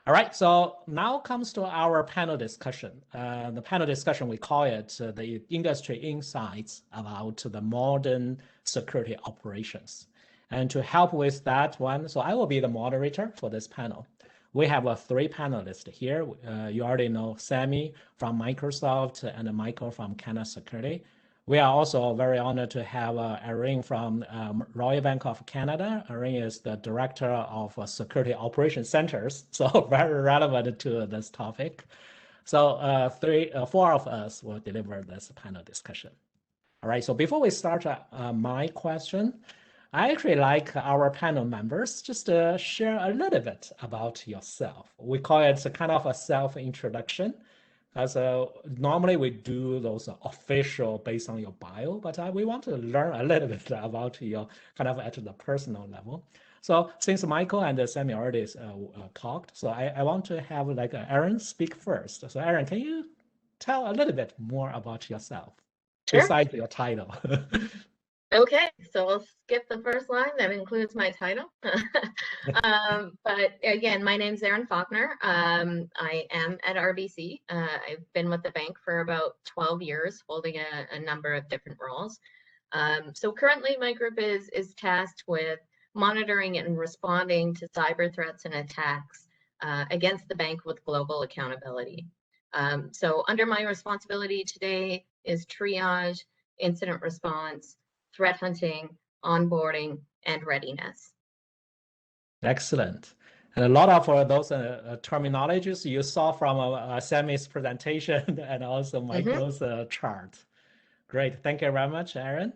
All right, so now comes to our panel discussion. The panel discussion, we call it the industry insights about the modern security operations. And to help with that one, so I will be the moderator for this panel. We have three panelists here. You already know Sameh from Microsoft and Michael from Kenna Security. We are also very honored to have Erin from Royal Bank of Canada. Erin is the Director of Security Operations Centers, so very relevant to this topic. So four of us will deliver this panel discussion. All right, so before we start my question, I actually like our panel members just to share a little bit about yourself. We call it a kind of a self-introduction. As normally we do those official based on your bio, but we want to learn a little bit about your kind of at the personal level. So since Michael and Sameh already talked, so I want to have like Erin speak first. So Erin, can you tell a little bit more about yourself besides your title? Okay, so we'll skip the first line that includes my title. But again, my name's Erin Falkner. I am at RBC. I've been with the bank for about 12 years, holding a number of different roles. So currently my group is tasked with monitoring and responding to cyber threats and attacks against the bank with global accountability. So under my responsibility today is triage, incident response, threat hunting, onboarding, and readiness. Excellent. And a lot of those terminologies you saw from Sameh's presentation and also Michael's chart. Great. Thank you very much, Erin.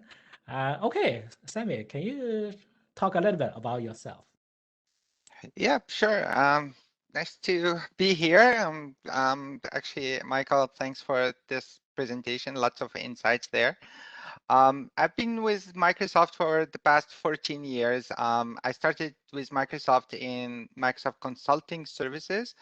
Okay, Sameh, can you talk a little bit about yourself? Yeah, sure. Nice to be here. Actually, Michael, thanks for this presentation. Lots of insights there. I've been with Microsoft for the past 14 years. I started with Microsoft in Microsoft Consulting Services.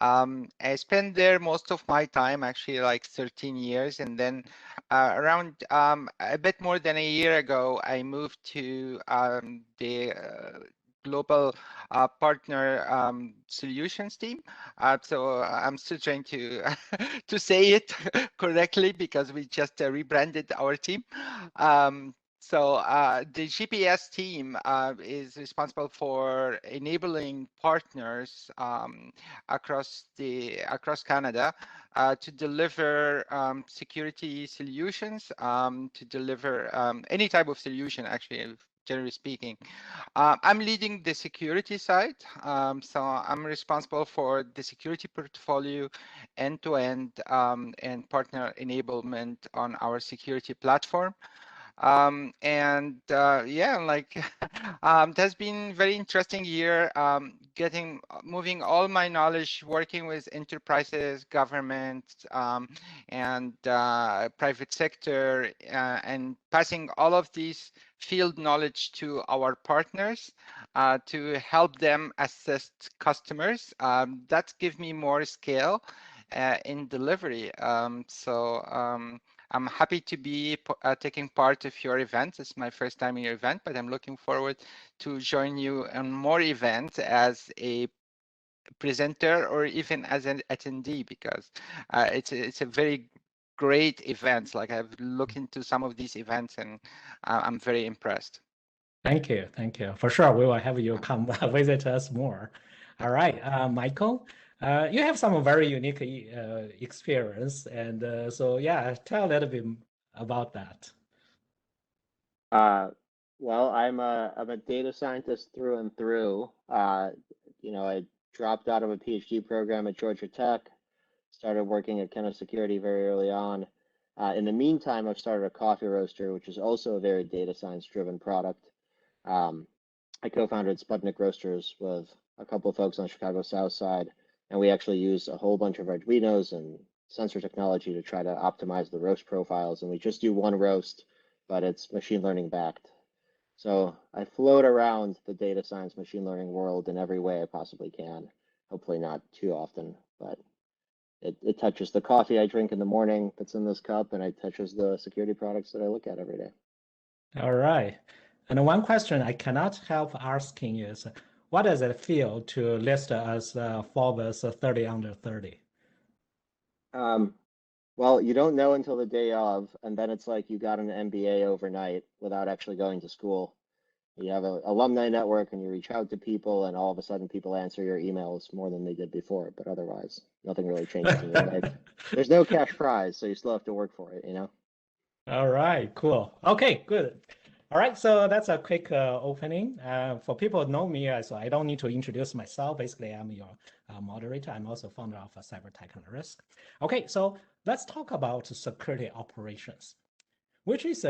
I spent there most of my time, actually like 13 years. And then around a bit more than a year ago, I moved to the global partner solutions team. So I'm still trying to to say it correctly because we just rebranded our team. So the GPS team is responsible for enabling partners across Canada to deliver security solutions, to deliver any type of solution, actually, generally speaking. I'm leading the security side, so I'm responsible for the security portfolio end-to-end and partner enablement on our security platform. Yeah, like it has been very interesting year, moving all my knowledge, working with enterprises, government, and private sector, and passing all of these field knowledge to our partners to help them assist customers. That gives me more scale in delivery. I'm happy to be taking part of your event. It's my first time in your event, but I'm looking forward to join you on more events as a presenter or even as an attendee, because it's a very great event. Like, I've looked into some of these events and I'm very impressed. Thank you. Thank you. For sure, we will have you come visit us more. All right, Michael, you have some very unique experience. And so, yeah, tell a little bit about that. Well, I'm a data scientist through and through. You know, I dropped out of a PhD program at Georgia Tech, started working at Kenna Security very early on. In the meantime, I've started a coffee roaster, which is also a very data science driven product. I co-founded Sputnik Roasters with a couple of folks on the Chicago South Side, and we actually use a whole bunch of Arduinos and sensor technology to try to optimize the roast profiles. And we just do one roast, but it's machine learning backed. So I float around the data science machine learning world in every way I possibly can. Hopefully not too often, but It touches the coffee I drink in the morning that's in this cup, and it touches the security products that I look at every day. All right. And one question I cannot help asking is, what does it feel to list as Forbes 30 under 30? Well, you don't know until the day of, and then it's like you got an MBA overnight without actually going to school. You have an alumni network and you reach out to people, and all of a sudden people answer your emails more than they did before, but otherwise nothing really changes in your life. There's no cash prize, so you still have to work for it, you know? All right, cool. Okay, good. All right, so that's a quick opening. For people who know me, so I don't need to introduce myself. Basically, I'm your moderator. I'm also founder of Cyber Tech and Risk. Okay, so let's talk about security operations, which is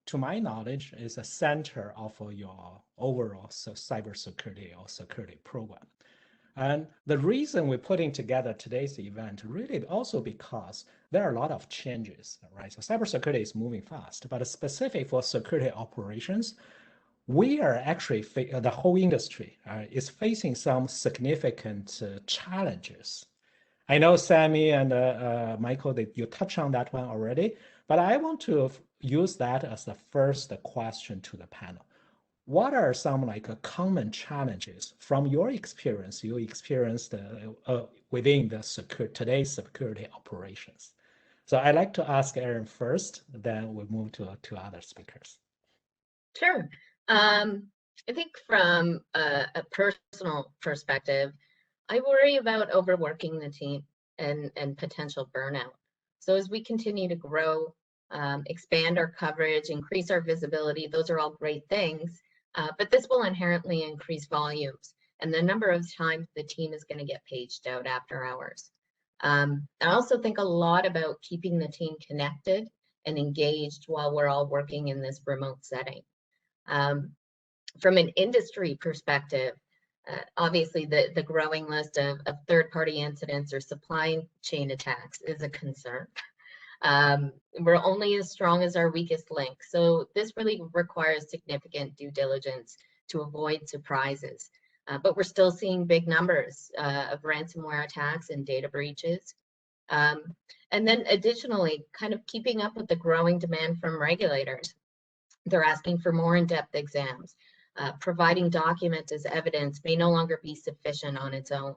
to my knowledge, is a center of your overall cybersecurity or security program. And the reason we're putting together today's event really also because there are a lot of changes, right? So cybersecurity is moving fast, but specific for security operations, we are actually, the whole industry is facing some significant challenges. I know Sameh and Michael, that you touched on that one already, but I want to use that as the first question to the panel. What are some common challenges from your experience you experienced within the today's security operations? So I'd like to ask Erin first, then we'll move to other speakers. Sure. I think from a personal perspective, I worry about overworking the team and potential burnout. So as we continue to grow, expand our coverage, increase our visibility, those are all great things, but this will inherently increase volumes and the number of times the team is going to get paged out after hours. I also think a lot about keeping the team connected and engaged while we're all working in this remote setting. From an industry perspective, obviously the growing list of third-party incidents or supply chain attacks is a concern. We're only as strong as our weakest link. So this really requires significant due diligence to avoid surprises. But we're still seeing big numbers of ransomware attacks and data breaches. And then additionally, kind of keeping up with the growing demand from regulators. They're asking for more in-depth exams. Providing documents as evidence may no longer be sufficient on its own.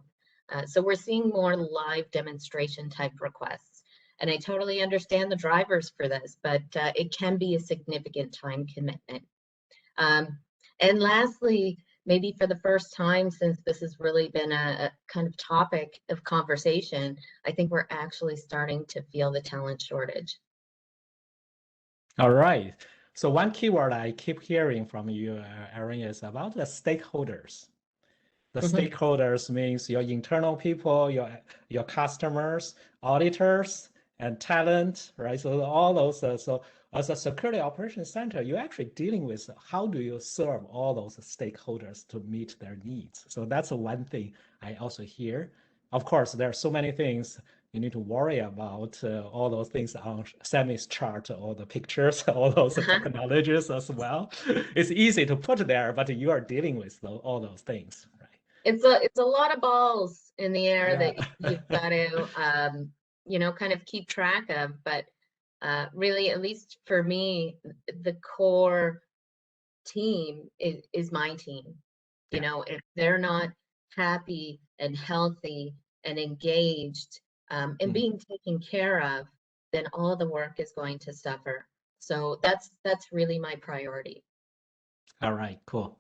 So we're seeing more live demonstration type requests. And I totally understand the drivers for this, but it can be a significant time commitment. And lastly, maybe for the first time since this has really been a kind of topic of conversation, I think we're actually starting to feel the talent shortage. All right. So one keyword I keep hearing from you, Erin, is about the stakeholders. The stakeholders means your internal people, your customers, auditors, and talent, right? So all those. So as a security operations center, you're actually dealing with how do you serve all those stakeholders to meet their needs. So that's one thing I also hear. Of course, there are so many things you need to worry about, all those things on Sameh's chart, all the pictures, all those technologies as well. It's easy to put there, but you are dealing with all those things, right? It's a lot of balls in the air that you've got to you know, kind of keep track of. But really, at least for me, the core team is my team. You know, if they're not happy and healthy and engaged and being taken care of, then all the work is going to suffer. So that's really my priority. All right, cool.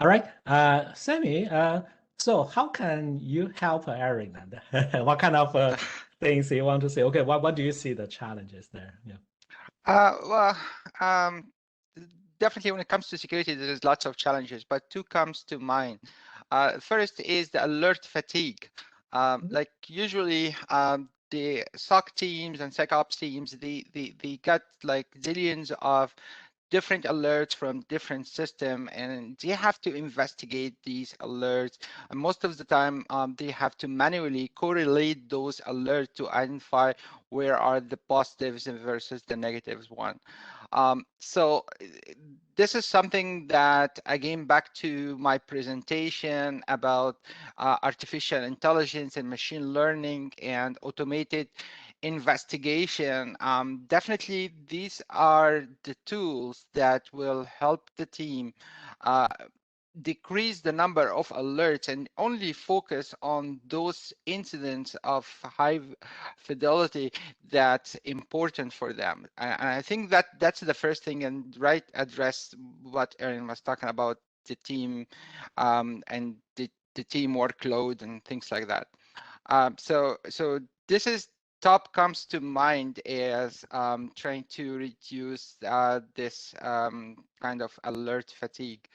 All right, Sameh, so how can you help Erin? What kind of things you want to say? Okay, what do you see the challenges there? Well, definitely when it comes to security, there's lots of challenges, but two comes to mind. First is the alert fatigue. Like usually the SOC teams and SecOps teams, they got like zillions of different alerts from different system, and they have to investigate these alerts. And most of the time, they have to manually correlate those alerts to identify where are the positives versus the negatives one. So this is something that, again, back to my presentation about artificial intelligence and machine learning and automated investigation. Definitely, these are the tools that will help the team decrease the number of alerts and only focus on those incidents of high fidelity that's important for them. And I think that that's the first thing, and right address what Erin was talking about, the team and the team workload and things like that. So this is top comes to mind as trying to reduce this kind of alert fatigue.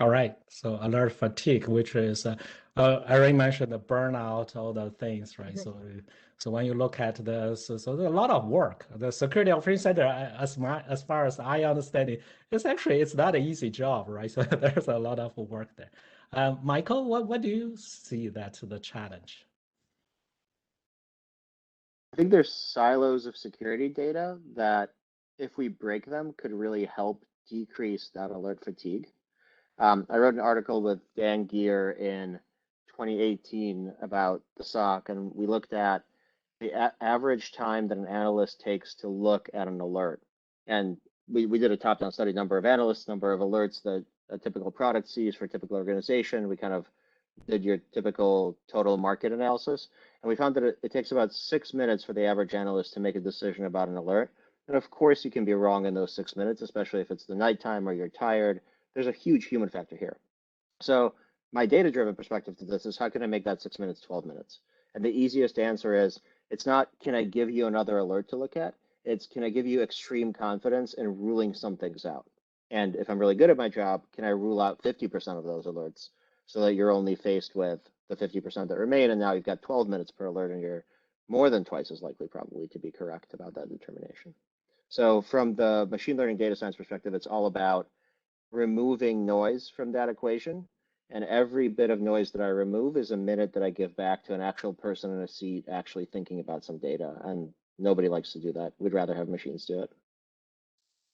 All right, so alert fatigue, which is, I already mentioned the burnout, all the things, right? So when you look at this, so there's a lot of work. The security operations center, as far as I understand it, it's not an easy job, right? So there's a lot of work there. Michael, what do you see that's the challenge? I think there's silos of security data that, if we break them, could really help decrease that alert fatigue. I wrote an article with Dan Gear in 2018 about the SOC, and we looked at the average time that an analyst takes to look at an alert. And we did a top-down study, number of analysts, number of alerts that a typical product sees for a typical organization. We kind of did your typical total market analysis. And we found that it takes about 6 minutes for the average analyst to make a decision about an alert. And of course, you can be wrong in those 6 minutes, especially if it's the nighttime or you're tired. There's a huge human factor here. So my data-driven perspective to this is, how can I make that 6 minutes 12 minutes? And the easiest answer is, it's not, can I give you another alert to look at? It's, can I give you extreme confidence in ruling some things out? And if I'm really good at my job, can I rule out 50% of those alerts so that you're only faced with the 50% that remain, and now you've got 12 minutes per alert, and you're more than twice as likely probably to be correct about that determination. So from the machine learning data science perspective, it's all about removing noise from that equation. And every bit of noise that I remove is a minute that I give back to an actual person in a seat actually thinking about some data. And nobody likes to do that. We'd rather have machines do it.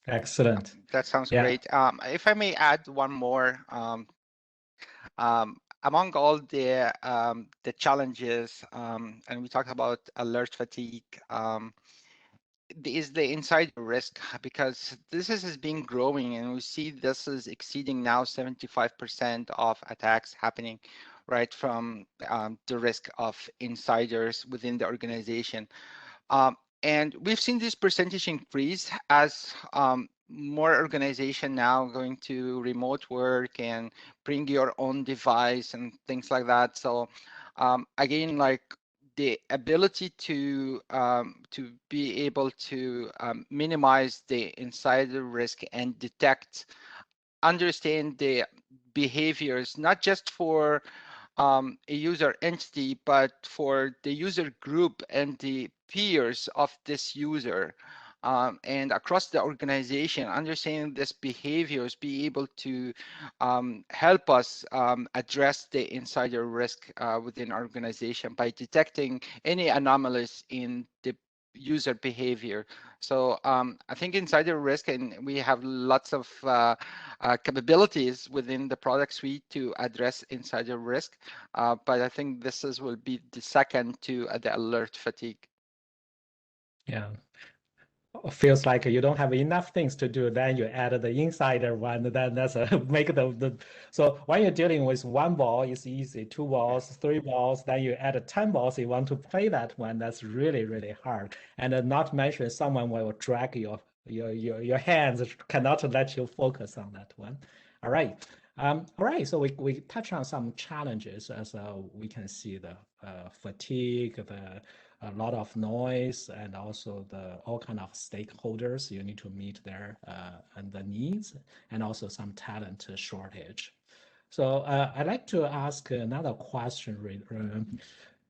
Excellent. That sounds great. If I may add one more, among all the challenges, and we talked about alert fatigue, is the insider risk, because this has been growing, and we see this is exceeding now 75% of attacks happening right from the risk of insiders within the organization. And we've seen this percentage increase as more organization now going to remote work and bring your own device and things like that. So again, like the ability to be able to minimize the insider risk and detect, understand the behaviors, not just for a user entity, but for the user group and the peers of this user. And across the organization, understanding these behaviors, be able to help us address the insider risk within our organization by detecting any anomalies in the user behavior. So I think insider risk, and we have lots of capabilities within the product suite to address insider risk, but I think this will be the second to the alert fatigue. Yeah. Feels like you don't have enough things to do, then you add the insider one, then that's make the so when you're dealing with one ball, it's easy. 2 balls, 3 balls, then you add 10 balls, you want to play that one, that's really, really hard. And not mention someone will drag your hands, cannot let you focus on that one. All right. All right, so we touch on some challenges, as we can see the fatigue, a lot of noise, and also all kind of stakeholders you need to meet there and the needs, and also some talent shortage. So I'd like to ask another question.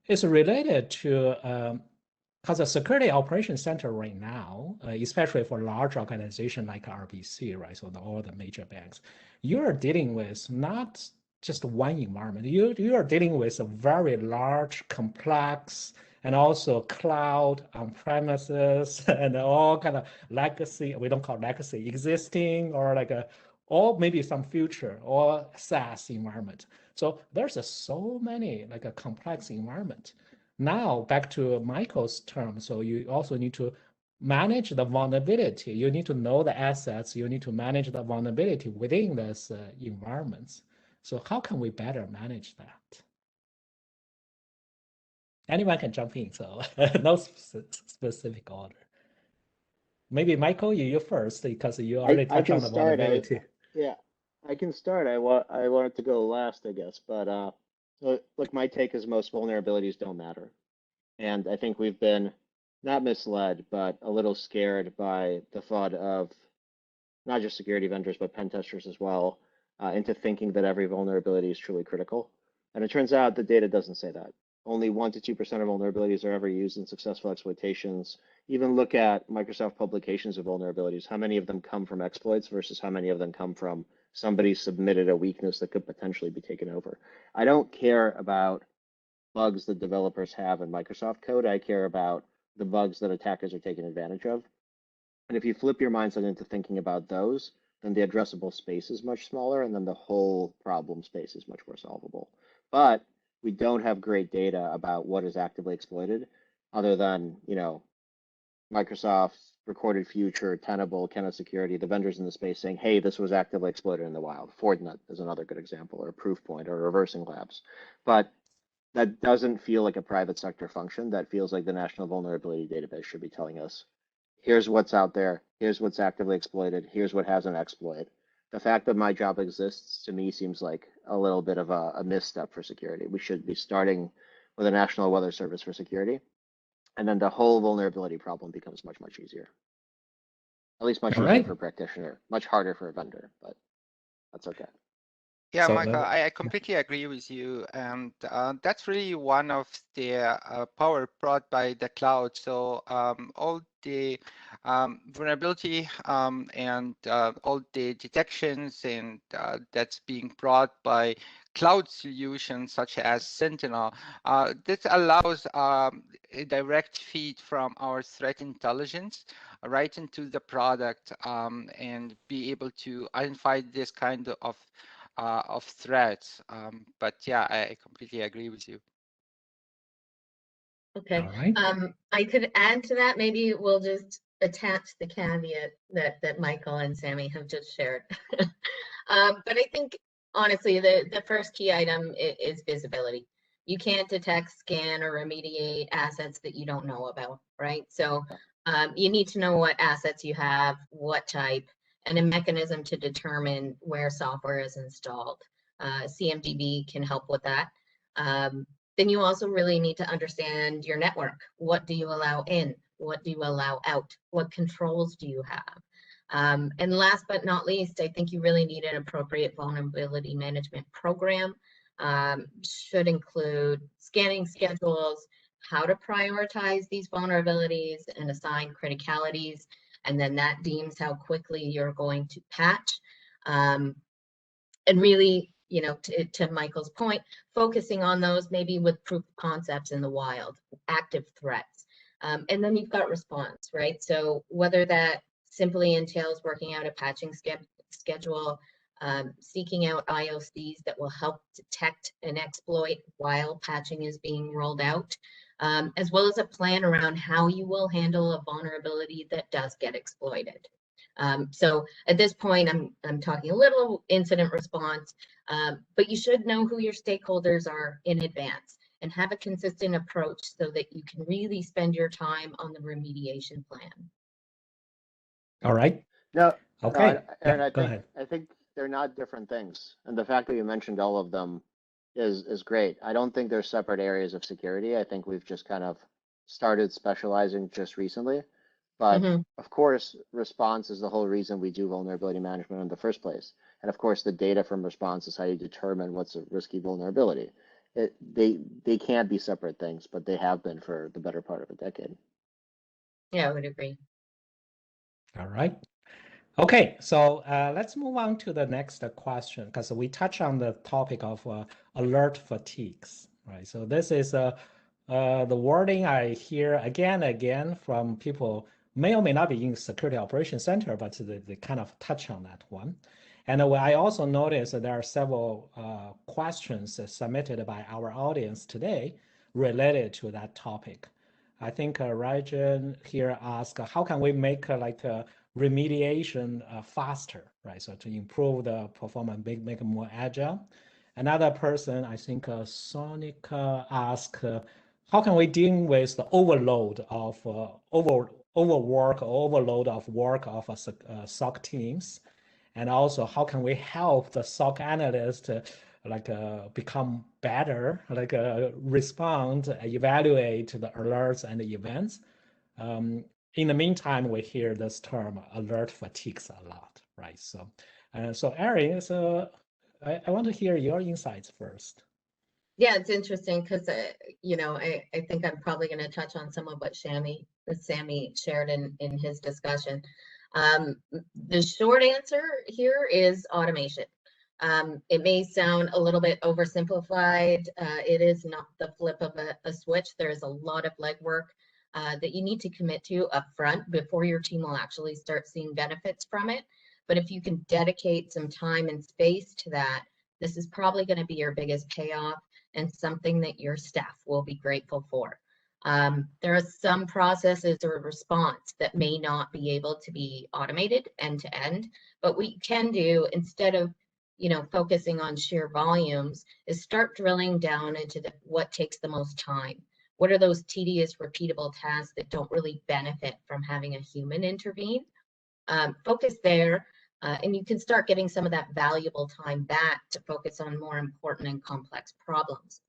It's related to because the security operations center right now, especially for large organization like RBC, right? So all the major banks, you're dealing with not just one environment. You are dealing with a very large, complex, and also cloud, on-premises, and all kind of legacy. We don't call legacy existing, or like a, or maybe some future or SaaS environment. So there's so many like a complex environment. Now back to Michael's term. So you also need to manage the vulnerability. You need to know the assets. You need to manage the vulnerability within those environments. So how can we better manage that? Anyone can jump in, so no specific order. Maybe Michael, you first, because you already touched on the vulnerability. Yeah, I can start. I wanted to go last, I guess, but look, my take is most vulnerabilities don't matter. And I think we've been not misled, but a little scared by the thought of not just security vendors, but pen testers as well, into thinking that every vulnerability is truly critical. And it turns out the data doesn't say that. Only 1 to 2% of vulnerabilities are ever used in successful exploitations. Even look at Microsoft publications of vulnerabilities. How many of them come from exploits versus how many of them come from somebody submitted a weakness that could potentially be taken over? I don't care about bugs that developers have in Microsoft code. I care about the bugs that attackers are taking advantage of. And if you flip your mindset into thinking about those, then the addressable space is much smaller, and then the whole problem space is much more solvable. But we don't have great data about what is actively exploited, other than, you know, Microsoft, Recorded Future, Tenable, Kenna Security, the vendors in the space saying, hey, this was actively exploited in the wild. Fortinet is another good example, or Proofpoint, or Reversing Labs. But that doesn't feel like a private sector function. That feels like the National Vulnerability Database should be telling us, here's what's out there, here's what's actively exploited, here's what has an exploit. The fact that my job exists to me seems like a little bit of a misstep for security. We should be starting with a National Weather Service for security, and then the whole vulnerability problem becomes much, much easier. At least much easier for a practitioner, much harder for a vendor, but that's okay. Yeah, so, Michael, I completely agree with you. And that's really one of the power brought by the cloud. So all the vulnerability and all the detections and that's being brought by cloud solutions such as Sentinel. This allows a direct feed from our threat intelligence right into the product and be able to identify this kind of threats. But yeah, I completely agree with you. Okay. I could add to that. Maybe we'll just attach the caveat that Michael and Sameh have just shared. But I think, honestly, the first key item is visibility. You can't detect, scan, or remediate assets that you don't know about, right? So you need to know what assets you have, what type, and a mechanism to determine where software is installed. CMDB can help with that. Then you also really need to understand your network. What do you allow in? What do you allow out? What controls do you have? And last but not least, I think you really need an appropriate vulnerability management program. Should include scanning schedules, how to prioritize these vulnerabilities and assign criticalities, and then that deems how quickly you're going to patch. And really, you know, to Michael's point, focusing on those maybe with proof of concepts in the wild, active threats. And then you've got response, right? So whether that simply entails working out a patching schedule, seeking out IOCs that will help detect an exploit while patching is being rolled out, as well as a plan around how you will handle a vulnerability that does get exploited. So at this point, I'm talking a little incident response, but you should know who your stakeholders are in advance and have a consistent approach so that you can really spend your time on the remediation plan. All right. No, okay. Erin, go ahead. I think they're not different things. And the fact that you mentioned all of them is great. I don't think they're separate areas of security. I think we've just kind of started specializing just recently. But of course, response is the whole reason we do vulnerability management in the first place. And of course, the data from response is how you determine what's a risky vulnerability. They can't be separate things, but they have been for the better part of a decade. Yeah, I would agree. All right. Okay, so let's move on to the next question because we touch on the topic of alert fatigues, right? So this is the wording I hear again and again from people may or may not be in security operations center, but they kind of touch on that one. And I also noticed that there are several questions submitted by our audience today related to that topic. I think Rajan here asked, how can we make like remediation faster, right? So to improve the performance, make it more agile. Another person, I think Sonic asked, how can we deal with the overload of overwork or overload of work of SOC teams? And also, how can we help the SOC analyst become better, respond, evaluate the alerts and the events? In the meantime, we hear this term alert fatigues a lot, right? So, Erin, I want to hear your insights first. Yeah, it's interesting because, I think I'm probably going to touch on some of what Sameh shared in his discussion. The short answer here is automation. It may sound a little bit oversimplified. It is not the flip of a switch. There's a lot of legwork that you need to commit to upfront before your team will actually start seeing benefits from it. But if you can dedicate some time and space to that, this is probably going to be your biggest payoff and something that your staff will be grateful for. There are some processes or response that may not be able to be automated end to end, but what you can do instead of focusing on sheer volumes is start drilling down into what takes the most time. What are those tedious, repeatable tasks that don't really benefit from having a human intervene? Focus there, and you can start getting some of that valuable time back to focus on more important and complex problems.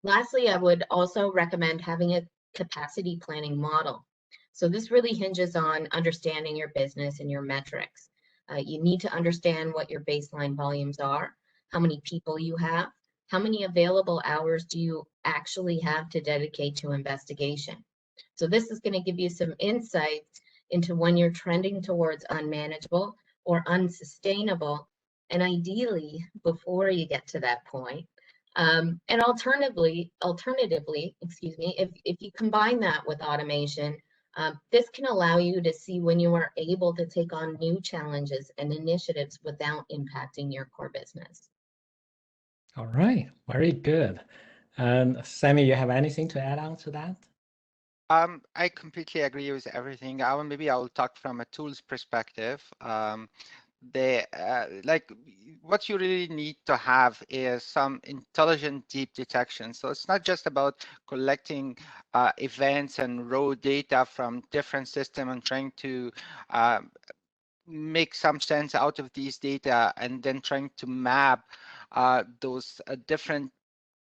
Lastly, I would also recommend having a capacity planning model. So this really hinges on understanding your business and your metrics. You need to understand what your baseline volumes are, how many people you have, how many available hours do you actually have to dedicate to investigation. So this is going to give you some insights into when you're trending towards unmanageable or unsustainable, and ideally before you get to that point. And alternatively, if you combine that with automation, this can allow you to see when you are able to take on new challenges and initiatives without impacting your core business. All right, very good. And Sameh, you have anything to add on to that? I completely agree with everything. Maybe I will talk from a tools perspective. Like what you really need to have is some intelligent deep detection. So it's not just about collecting events and raw data from different systems and trying to make some sense out of these data and then trying to map those different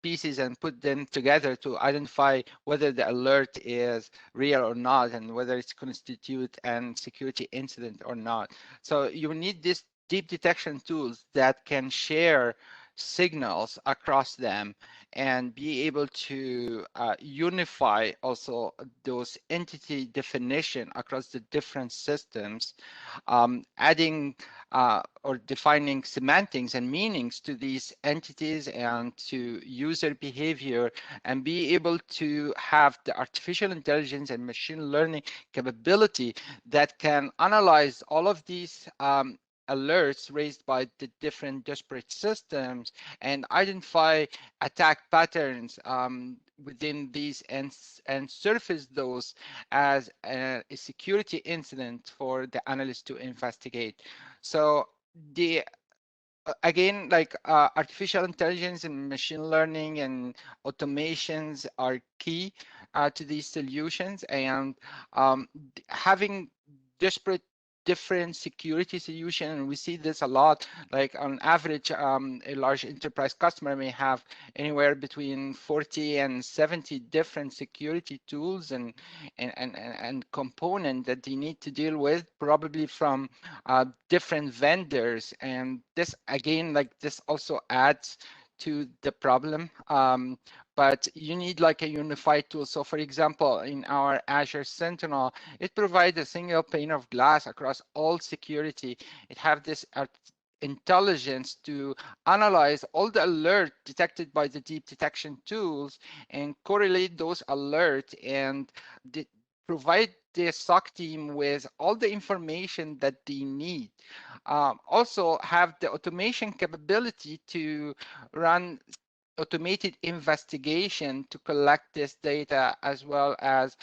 pieces and put them together to identify whether the alert is real or not and whether it's constitute an security incident or not. So you need these deep detection tools that can share signals across them and be able to unify also those entity definition across the different systems, adding or defining semantics and meanings to these entities and to user behavior, and be able to have the artificial intelligence and machine learning capability that can analyze all of these alerts raised by the different disparate systems and identify attack patterns within these and surface those as a security incident for the analyst to investigate. So the again, like artificial intelligence and machine learning and automations are key to these solutions, and having disparate different security solution, and we see this a lot. Like on average, a large enterprise customer may have anywhere between 40 and 70 different security tools and component that they need to deal with, probably from different vendors. And this again, like this also adds to the problem but you need like a unified tool. So for example, in our Azure Sentinel, it provides a single pane of glass across all security. It have this intelligence to analyze all the alerts detected by the deep detection tools and correlate those alerts and provide the SOC team with all the information that they need. Also have the automation capability to run automated investigation to collect this data, as well as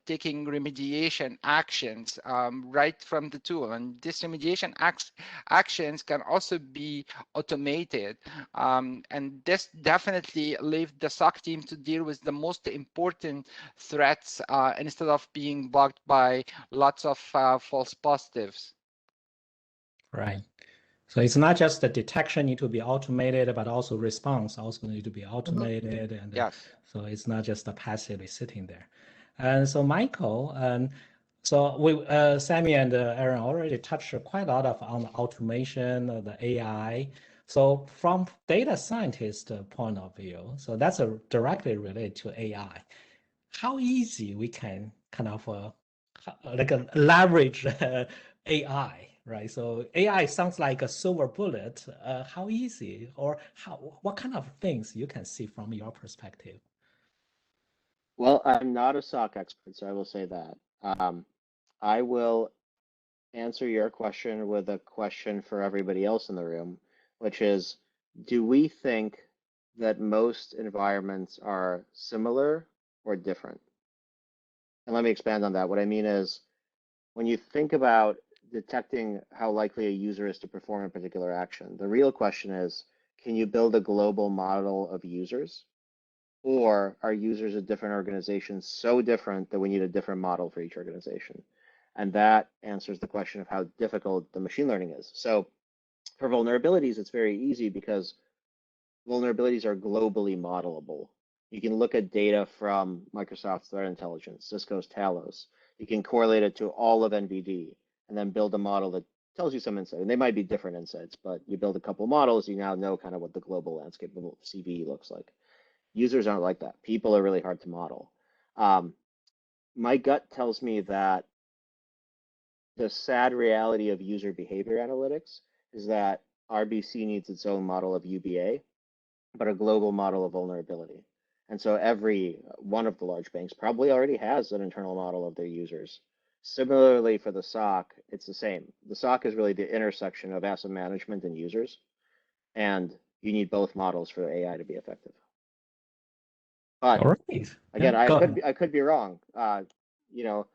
taking remediation actions right from the tool. And this remediation actions can also be automated. And this definitely leaves the SOC team to deal with the most important threats instead of being bugged by lots of false positives. Right. So it's not just the detection need to be automated, but also response also need to be automated. And yes. So it's not just passively sitting there. And so Michael, so we, Sameh and Erin already touched quite a lot on the automation, the AI. So from data scientist point of view, so that's directly related to AI. How easy we can kind of leverage AI, right? So AI sounds like a silver bullet. How easy, or what kind of things you can see from your perspective? Well, I'm not a SOC expert, so I will say that. I will answer your question with a question for everybody else in the room, which is, do we think that most environments are similar or different? And let me expand on that. What I mean is, when you think about detecting how likely a user is to perform a particular action, the real question is, can you build a global model of users? Or are users of different organizations so different that we need a different model for each organization? And that answers the question of how difficult the machine learning is. So for vulnerabilities, it's very easy because vulnerabilities are globally modelable. You can look at data from Microsoft's Threat Intelligence, Cisco's Talos. You can correlate it to all of NVD and then build a model that tells you some insight. And they might be different insights, but you build a couple models, you now know kind of what the global landscape of CVE looks like. Users aren't like that. People are really hard to model. My gut tells me that the sad reality of user behavior analytics is that RBC needs its own model of UBA, but a global model of vulnerability. And so every one of the large banks probably already has an internal model of their users. Similarly for the SOC, it's the same. The SOC is really the intersection of asset management and users, and you need both models for AI to be effective. But All right. again, Yeah, I could be wrong. You know,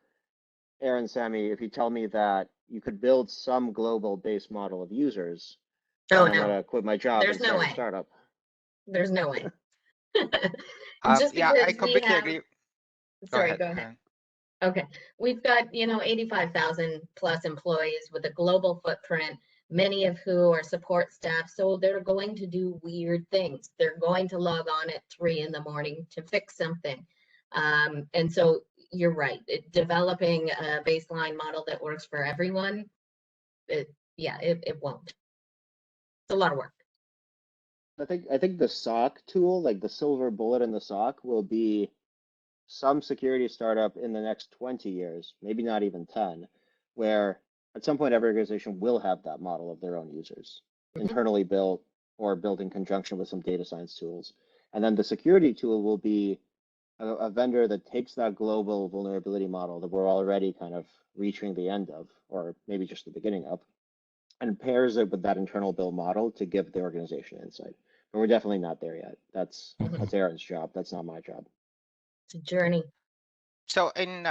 Erin, Sameh, if you tell me that you could build some global base model of users, Oh, I'm no. gonna quit my job There's and no start way. a startup. There's no way. Just Yeah, because I completely agree. Sorry, go ahead. Okay, we've got, 85,000 plus employees with a global footprint, many of who are support staff. So they're going to do weird things. They're going to log on at 3 in the morning to fix something. And so you're right, developing a baseline model that works for everyone, it won't. It's a lot of work. I think the SOC tool, like the silver bullet in the SOC, will be some security startup in the next 20 years, maybe not even 10, where at some point every organization will have that model of their own users, internally built or built in conjunction with some data science tools. And then the security tool will be a vendor that takes that global vulnerability model that we're already kind of reaching the end of, or maybe just the beginning of, and pairs it with that internal build model to give the organization insight. But we're definitely not there yet. That's Erin's job. That's not my job. It's a journey. So in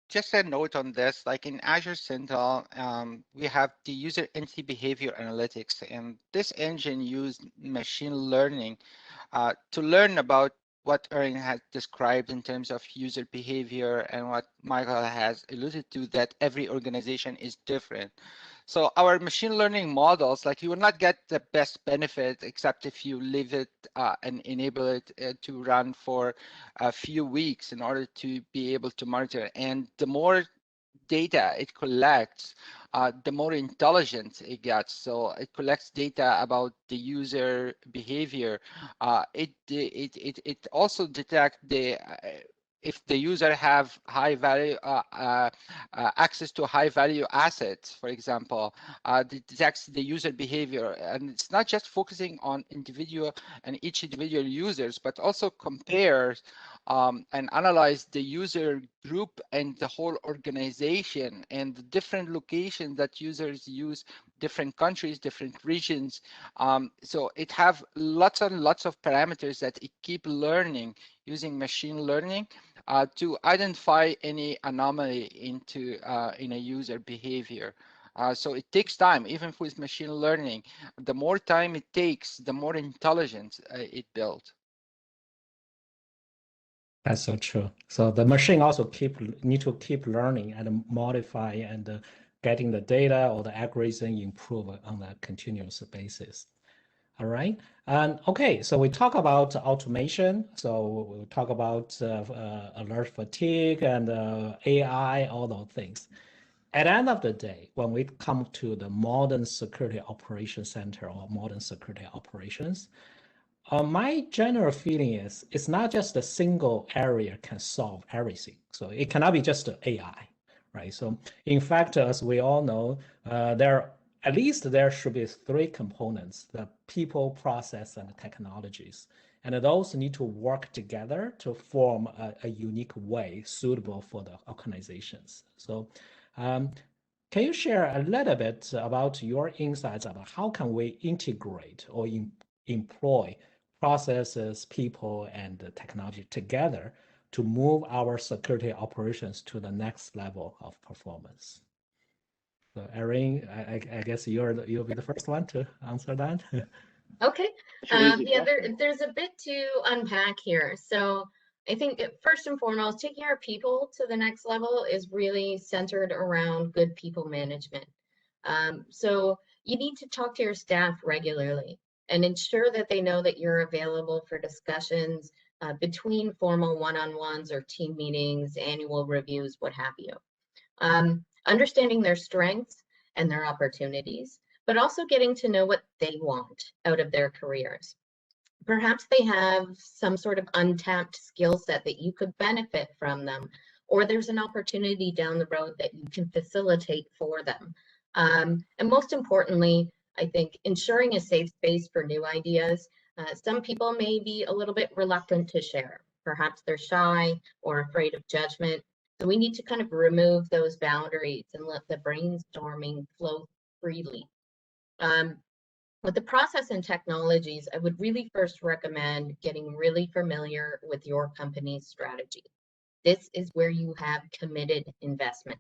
just a note on this, like in Azure Sentinel, we have the user entity behavior analytics, and this engine used machine learning to learn about what Erin has described in terms of user behavior and what Michael has alluded to, that every organization is different. So our machine learning models, like you will not get the best benefit except if you leave it and enable it to run for a few weeks in order to be able to monitor. And the more data it collects, the more intelligent it gets. So it collects data about the user behavior. It also detects if the user have high value access to high value assets, for example, it detects the user behavior, and it's not just focusing on individual and each individual users, but also compares and analyze the user group and the whole organization and the different locations that users use, different countries, different regions. So it have lots and lots of parameters that it keep learning using machine learning to identify any anomaly in a user behavior. So it takes time, even with machine learning. The more time it takes, the more intelligence it builds. That's so true. So the machine also need to keep learning and modify and getting the data or the algorithm improve on a continuous basis. All right. And okay, so we talk about automation. So we'll talk about alert fatigue and AI, all those things. At the end of the day, when we come to the modern security operations center or modern security operations, my general feeling is it's not just a single area can solve everything. So it cannot be just AI, right? So in fact, as we all know, at least there should be three components: the people, process, and technologies. And those need to work together to form a unique way suitable for the organizations. So can you share a little bit about your insights about how can we integrate or employ processes, people, and technology together to move our security operations to the next level of performance? So Erin, I guess you'll be the first one to answer that. Okay. Yeah, there's a bit to unpack here. So I think first and foremost, taking our people to the next level is really centered around good people management. So you need to talk to your staff regularly and ensure that they know that you're available for discussions between formal one-on-ones or team meetings, annual reviews, what have you. Understanding their strengths and their opportunities, but also getting to know what they want out of their careers. Perhaps they have some sort of untapped skill set that you could benefit from them, or there's an opportunity down the road that you can facilitate for them. And most importantly, I think ensuring a safe space for new ideas. Some people may be a little bit reluctant to share. Perhaps they're shy or afraid of judgment. So we need to kind of remove those boundaries and let the brainstorming flow freely. With the process and technologies, I would really first recommend getting really familiar with your company's strategy. This is where you have committed investment.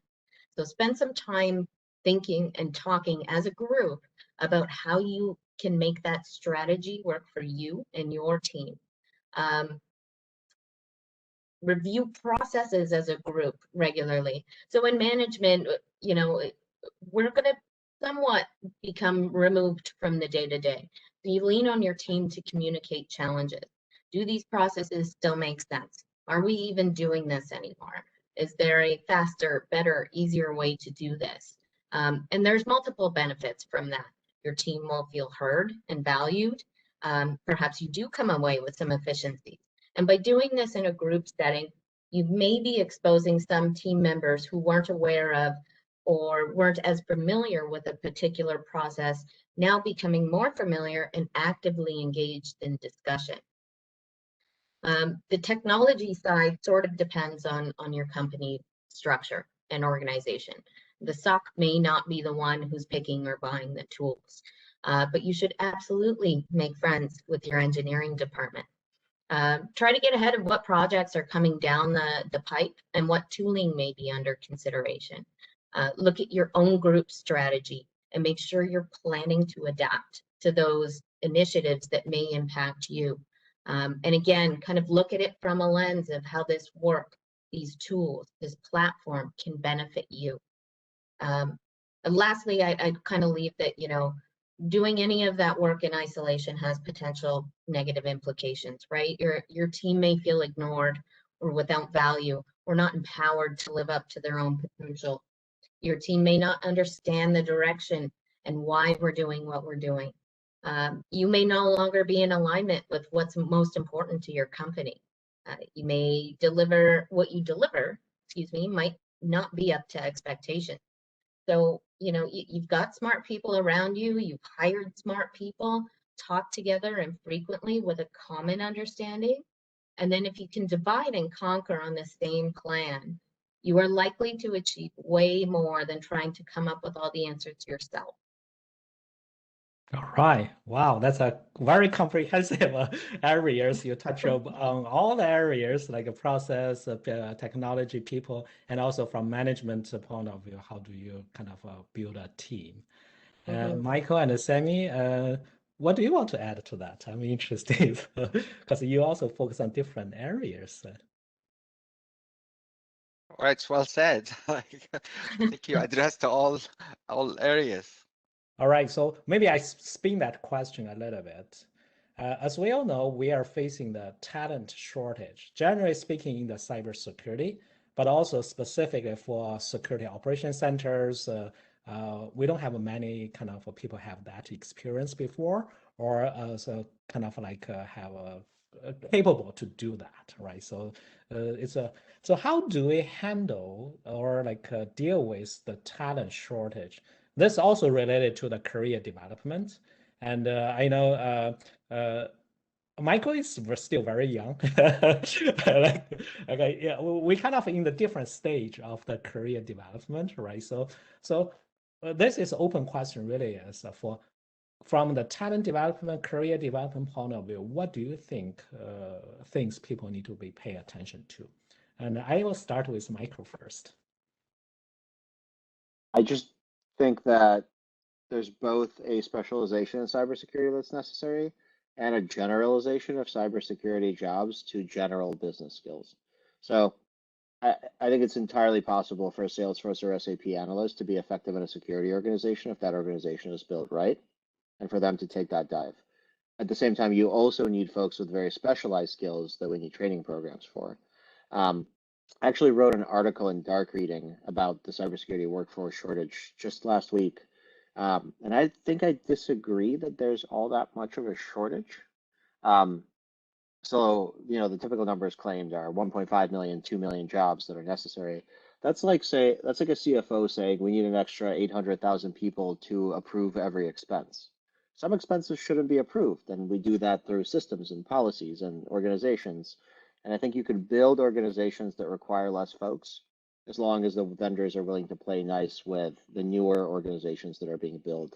So spend some time thinking and talking as a group about how you can make that strategy work for you and your team. Review processes as a group regularly. So in management, you know, we're going to somewhat become removed from the day-to-day. So you lean on your team to communicate challenges. Do these processes still make sense? Are we even doing this anymore? Is there a faster, better, easier way to do this? And there's multiple benefits from that. Your team will feel heard and valued. Perhaps you do come away with some efficiencies. And by doing this in a group setting, you may be exposing some team members who weren't aware of or weren't as familiar with a particular process, now becoming more familiar and actively engaged in discussion. The technology side sort of depends on your company structure and organization. The SOC may not be the one who's picking or buying the tools, but you should absolutely make friends with your engineering department. Try to get ahead of what projects are coming down the pipe and what tooling may be under consideration. Look at your own group strategy and make sure you're planning to adapt to those initiatives that may impact you. And again, kind of look at it from a lens of how this work, these tools, this platform can benefit you. And lastly, I'd kind of leave that, you know, doing any of that work in isolation has potential negative implications, right? Your team may feel ignored or without value or not empowered to live up to their own potential. Your team may not understand the direction and why we're doing what we're doing. You may no longer be in alignment with what's most important to your company. You may deliver what you deliver, might not be up to expectation. So, you've got smart people around you, you've hired smart people, talk together and frequently with a common understanding. And then if you can divide and conquer on the same plan, you are likely to achieve way more than trying to come up with all the answers yourself. All right. Wow, that's a very comprehensive areas. You touch on all the areas like a process, technology, people, and also from management point of view, how do you kind of build a team? Michael and Sameh, what do you want to add to that? I'm interested because you also focus on different areas. Well, it's well said. I think you addressed all areas. All right, so maybe I spin that question a little bit. As we all know, we are facing the talent shortage, generally speaking in the cybersecurity, but also specifically for security operation centers. We don't have many kind of people have that experience before, or so kind of like have capable to do that, right? So so how do we handle or like deal with the talent shortage? This also related to the career development. And I know Michael is still very young. Okay, yeah, we kind of in the different stage of the career development, right? So this is open question really is from the talent development, career development point of view, what do you think things people need to be pay attention to? And I will start with Michael first. I just think that there's both a specialization in cybersecurity that's necessary and a generalization of cybersecurity jobs to general business skills. So I think it's entirely possible for a Salesforce or SAP analyst to be effective in a security organization if that organization is built right, and for them to take that dive. At the same time, you also need folks with very specialized skills that we need training programs for. I actually wrote an article in Dark Reading about the cybersecurity workforce shortage just last week. And I think I disagree that there's all that much of a shortage. So, the typical numbers claimed are 1.5 million, 2 million jobs that are necessary. That's like a CFO saying we need an extra 800,000 people to approve every expense. Some expenses shouldn't be approved, and we do that through systems and policies and organizations. And I think you could build organizations that require less folks as long as the vendors are willing to play nice with the newer organizations that are being built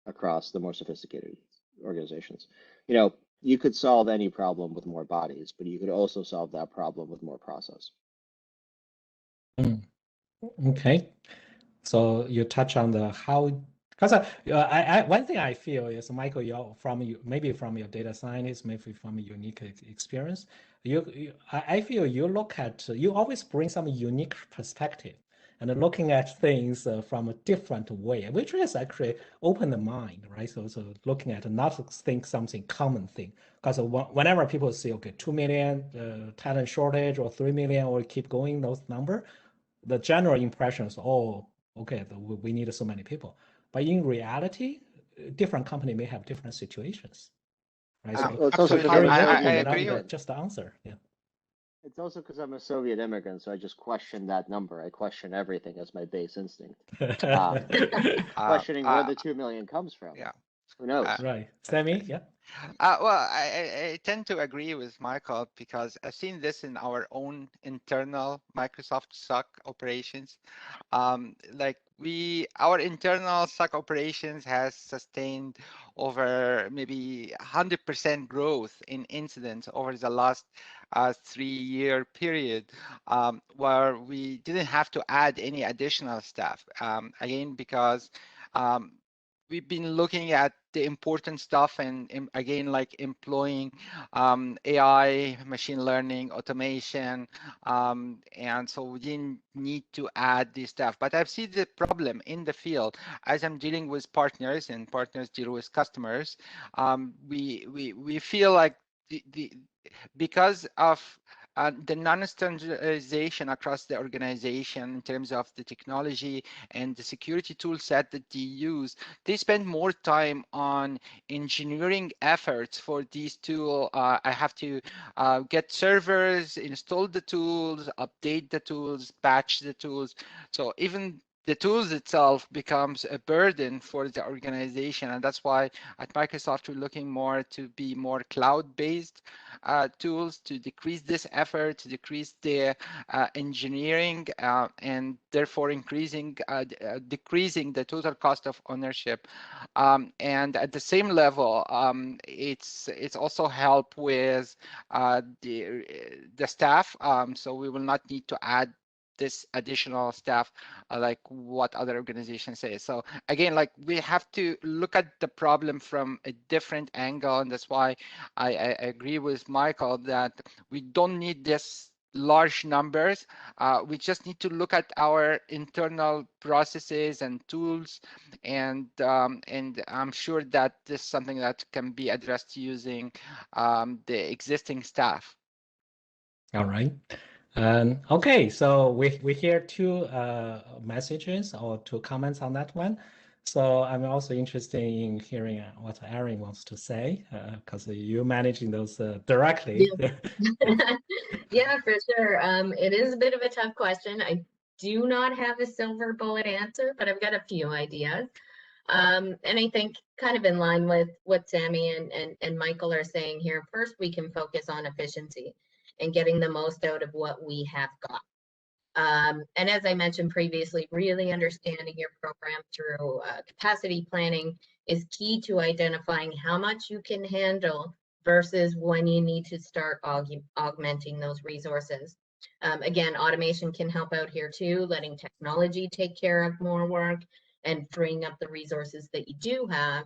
across the more sophisticated organizations. You could solve any problem with more bodies, but you could also solve that problem with more process. Okay, so you touch on the how, because one thing I feel is, Michael, maybe from your data scientist, maybe from a unique experience, I feel you always bring some unique perspective and looking at things from a different way, which is actually open the mind, right? So looking at not think something common thing, because whenever people say, okay, 2 million talent shortage or 3 million, or keep going those number, the general impression is, oh, okay, we need so many people. But in reality, different company may have different situations, right? So it's also I agree with just the answer. Yeah. It's also because I'm a Soviet immigrant, so I just question that number. I question everything as my base instinct. Questioning where the 2 million comes from. Yeah. Who knows? Right. Sameh, yeah. Well, I tend to agree with Michael because I've seen this in our own internal Microsoft SOC operations. Our internal SOC operations has sustained over maybe 100% growth in incidents over the last 3-year period, where we didn't have to add any additional staff. Again, because we've been looking at the important stuff and again, like employing AI, machine learning, automation, and so we didn't need to add this stuff. But I've seen the problem in the field as I'm dealing with partners and partners deal with customers. We feel like because of the non-standardization across the organization in terms of the technology and the security tool set that they use, they spend more time on engineering efforts for these tools. I have to get servers, install the tools, update the tools, patch the tools. So even the tools itself becomes a burden for the organization. And that's why at Microsoft, we're looking more to be more cloud-based tools to decrease this effort, to decrease the engineering, and therefore decreasing the total cost of ownership. And at the same level, it's also help with the staff. So we will not need to add this additional staff like what other organizations say. So again, like we have to look at the problem from a different angle, and that's why I agree with Michael that we don't need this large numbers. We just need to look at our internal processes and tools, and I'm sure that this is something that can be addressed using the existing staff. All right. Okay, so we hear two messages or two comments on that one. So I'm also interested in hearing what Erin wants to say, because you're managing those directly. Yeah, for sure. It is a bit of a tough question. I do not have a silver bullet answer, but I've got a few ideas. And I think kind of in line with what Sameh and Michael are saying here, first we can focus on efficiency and getting the most out of what we have got. And as I mentioned previously, really understanding your program through capacity planning is key to identifying how much you can handle versus when you need to start augmenting those resources. Again, automation can help out here too, letting technology take care of more work and freeing up the resources that you do have.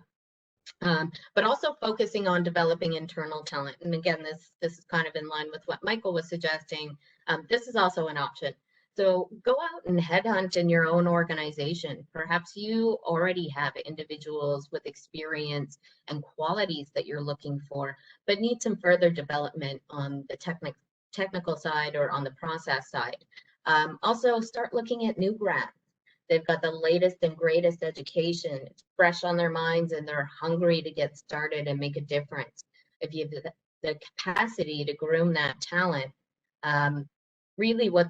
But also focusing on developing internal talent. And again, this is kind of in line with what Michael was suggesting. This is also an option. So go out and headhunt in your own organization. Perhaps you already have individuals with experience and qualities that you're looking for, but need some further development on the technical side or on the process side. Also start looking at new grads. They've got the latest and greatest education. It's fresh on their minds and they're hungry to get started and make a difference. If you have the capacity to groom that talent, really what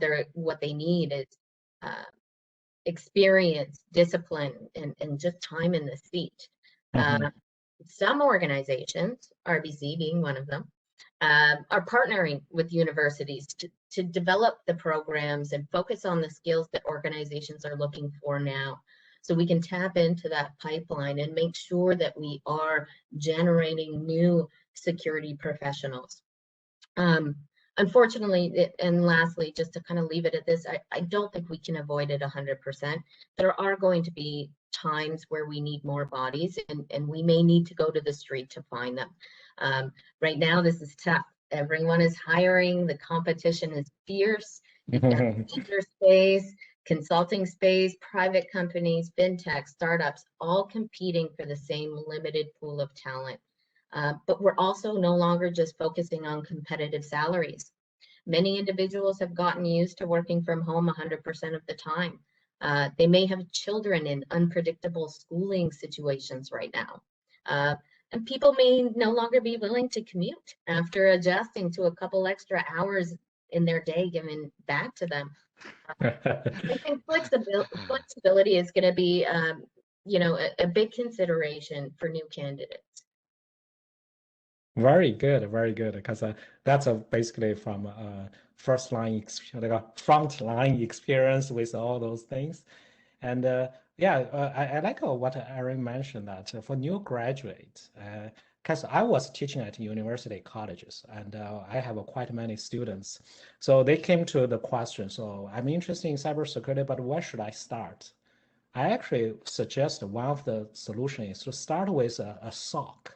they need is experience, discipline, and just time in the seat. Some organizations, RBC being one of them, are partnering with universities to develop the programs and focus on the skills that organizations are looking for now. So we can tap into that pipeline and make sure that we are generating new security professionals. Unfortunately, and lastly, just to kind of leave it at this, I don't think we can avoid it 100%. There are going to be times where we need more bodies and we may need to go to the street to find them. Right now, this is tough. Everyone is hiring. The competition is fierce. You've got vendor space, consulting space, private companies, fintech, startups, all competing for the same limited pool of talent. But we're also no longer just focusing on competitive salaries. Many individuals have gotten used to working from home 100% of the time. They may have children in unpredictable schooling situations right now. And people may no longer be willing to commute after adjusting to a couple extra hours in their day given back to them. I think flexibility is going to be, a big consideration for new candidates. Very good, because that's basically from front line experience with all those things. And I like what Erin mentioned that for new graduates, because I was teaching at university colleges and I have quite many students. So they came to the question, so I'm interested in cybersecurity, but where should I start? I actually suggest one of the solutions is to start with a SOC,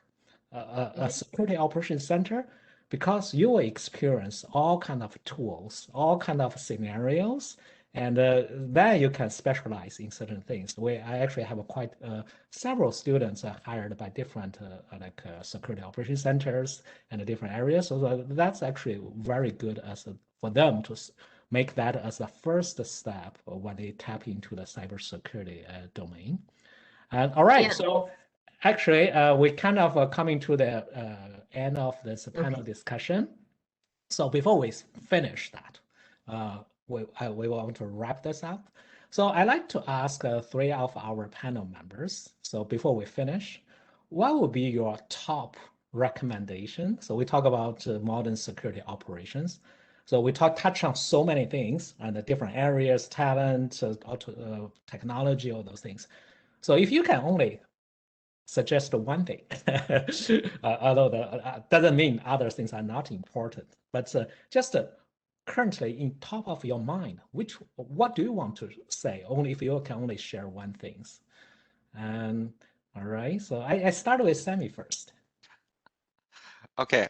a security operations center, because you will experience all kind of tools, all kind of scenarios, And then you can specialize in certain things. I actually have quite several students hired by different security operations centers and different areas. So that's actually very good for them to make that as a first step when they tap into the cybersecurity domain. And all right, so actually we kind of coming to the end of this panel discussion. So before we finish that, we want to wrap this up. So I'd like to ask 3 of our panel members. So before we finish, what would be your top recommendation? So we talk about modern security operations. So we touch on so many things and the different areas, talent, technology, all those things. So if you can only suggest one thing, although that doesn't mean other things are not important, but just currently in top of your mind, what do you want to say? Only if you can only share one thing. And all right, so I start with Sameh first. Okay,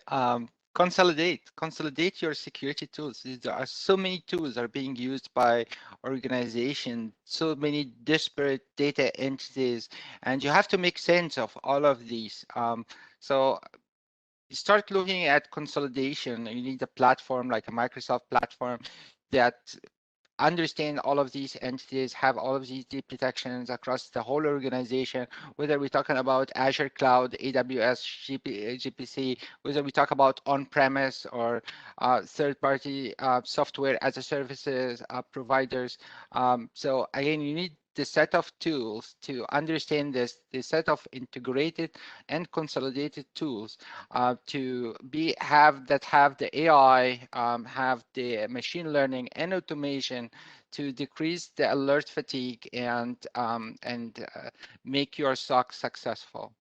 consolidate your security tools. There are so many tools that are being used by organizations, so many disparate data entities, and you have to make sense of all of these. So start looking at consolidation. You need a platform like a Microsoft platform that understand all of these entities, have all of these deep protections across the whole organization, whether we're talking about Azure Cloud, AWS, GPC, whether we talk about on-premise or third-party software as a services providers. So again, you need the set of tools to understand this, the set of integrated and consolidated tools to have the AI, have the machine learning and automation to decrease the alert fatigue and make your SOC successful.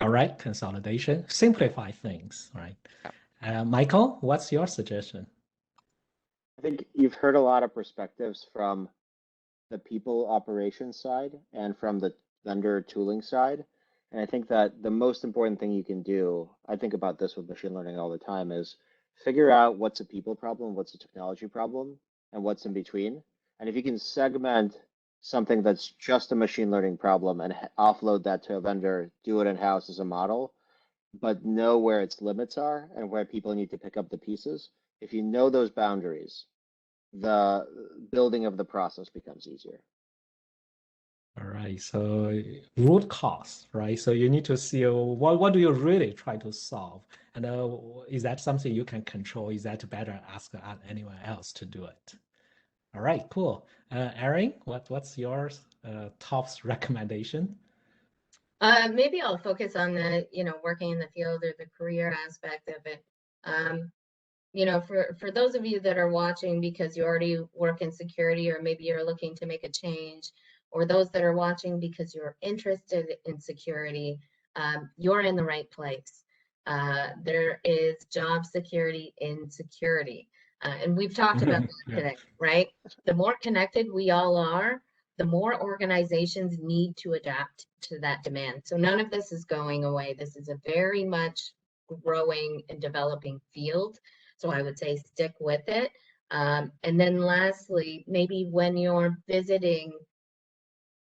All right, consolidation, simplify things, right? Yeah. Michael, what's your suggestion? I think you've heard a lot of perspectives from the people operations side and from the vendor tooling side. And I think that the most important thing you can do, I think about this with machine learning all the time, is figure out what's a people problem, what's a technology problem, and what's in between. And if you can segment something that's just a machine learning problem and offload that to a vendor, do it in-house as a model, but know where its limits are and where people need to pick up the pieces. If you know those boundaries, the building of the process becomes easier. All right, so root cause, right? So you need to see what do you really try to solve, and is that something you can control? Is that better ask anyone else to do it? All right, cool. Erin, what's your top recommendation? Maybe I'll focus on the, working in the field or the career aspect of it. For those of you that are watching because you already work in security, or maybe you're looking to make a change, or those that are watching because you're interested in security, you're in the right place. There is job security in security. And we've talked about that today, right? The more connected we all are, the more organizations need to adapt to that demand. So none of this is going away. This is a very much growing and developing field. So I would say stick with it. And then lastly, maybe when you're visiting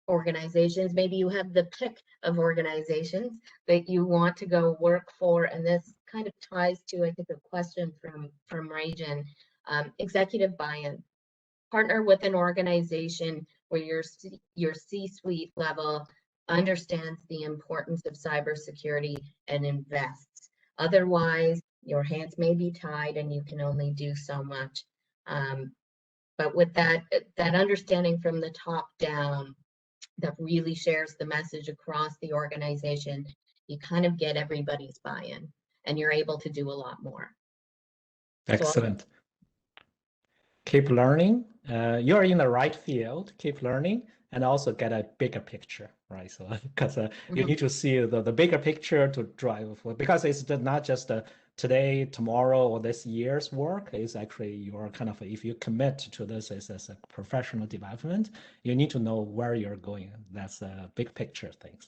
organizations, maybe you have the pick of organizations that you want to go work for. And this kind of ties to, I think, a question from Rajan, executive buy-in. Partner with an organization where your C-suite level understands the importance of cybersecurity and invests. Otherwise, your hands may be tied and you can only do so much. But with that understanding from the top down that really shares the message across the organization, you kind of get everybody's buy-in and you're able to do a lot more. Excellent. So, keep learning. You're in the right field. Keep learning and also get a bigger picture, right? So because you need to see the bigger picture to drive for, because it's not just today, tomorrow, or this year's work. It's actually your kind of, if you commit to this as a professional development, you need to know where you're going. That's a big picture things.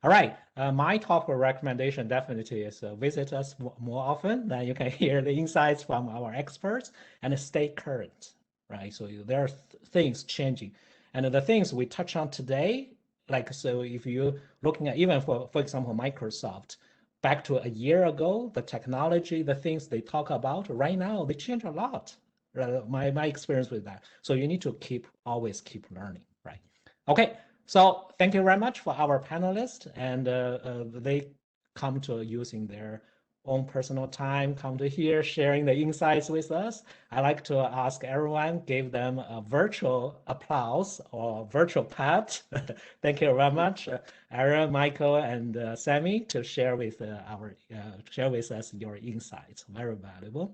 All right, my top recommendation definitely is visit us more often. Then you can hear the insights from our experts and stay current. right? So there are things changing. And the things we touch on today, like, so if you're looking at even for example, Microsoft, back to a year ago, the technology, the things they talk about right now, they change a lot. My experience with that. So you need to always keep learning, right? Okay, so thank you very much for our panelists, and they come to using their own personal time, come to here, sharing the insights with us. I like to ask everyone, give them a virtual applause or virtual pat. Thank you very much, Erin, Michael, and Sameh, to share with share with us your insights. Very valuable.